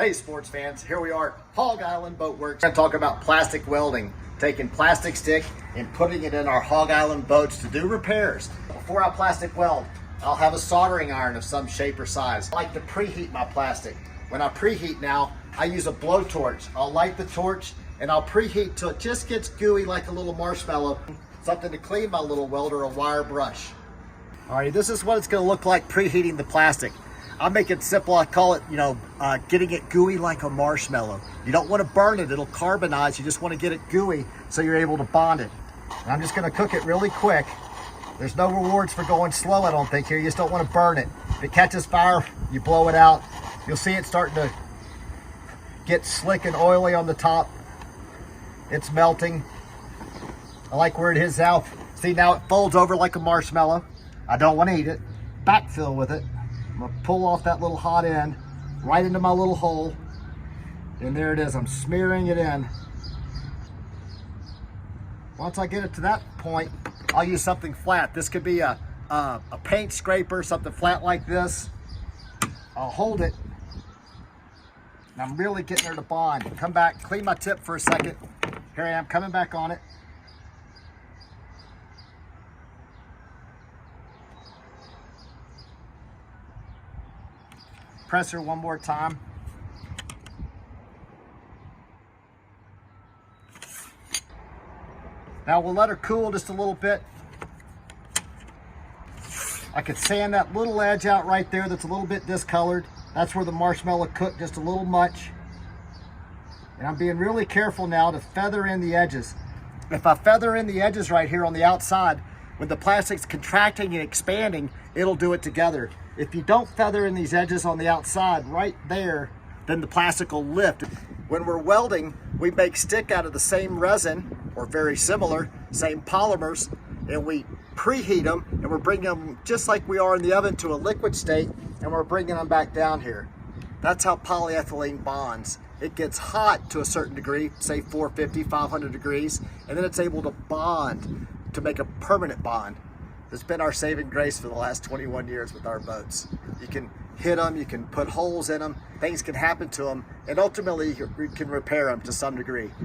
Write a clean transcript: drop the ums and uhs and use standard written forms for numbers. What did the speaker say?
Hey sports fans, here we are at Hog Island Boat Works. We're going to talk about plastic welding, taking plastic stick and putting it in our Hog Island boats to do repairs. Before I plastic weld, I'll have a soldering iron of some shape or size. I like to preheat my plastic. When I preheat now, I use a blowtorch. I'll light the torch and I'll preheat till it just gets gooey like a little marshmallow. Something to clean my little welder, a wire brush. All right, this is what it's going to look like preheating the plastic. I'll make it simple. I call it, getting it gooey like a marshmallow. You don't want to burn it. It'll carbonize. You just want to get it gooey so you're able to bond it. And I'm just going to cook it really quick. There's no rewards for going slow, I don't think, here. You just don't want to burn it. If it catches fire, you blow it out. You'll see it starting to get slick and oily on the top. It's melting. I like where it is now. See, now it folds over like a marshmallow. I don't want to eat it. Backfill with it. I'm gonna pull off that little hot end right into my little hole. And there it is, I'm smearing it in. Once I get it to that point, I'll use something flat. This could be a paint scraper, something flat like this. I'll hold it. And I'm really getting her to bond. Come back, clean my tip for a second. Here I am, coming back on it. Press her one more time. Now we'll let her cool just a little bit. I could sand that little edge out right there that's a little bit discolored. That's where the marshmallow cooked just a little much. And I'm being really careful now to feather in the edges. If I feather in the edges right here on the outside, when the plastic's contracting and expanding, it'll do it together. If you don't feather in these edges on the outside right there, then the plastic will lift. When we're welding, we make stick out of the same resin, or very similar, same polymers, and we preheat them, and we're bringing them just like we are in the oven to a liquid state, and we're bringing them back down here. That's how polyethylene bonds. It gets hot to a certain degree, say 450, 500 degrees, and then it's able to bond to make a permanent bond. It's been our saving grace for the last 21 years with our boats. You can hit them, you can put holes in them, things can happen to them, and ultimately you can repair them to some degree.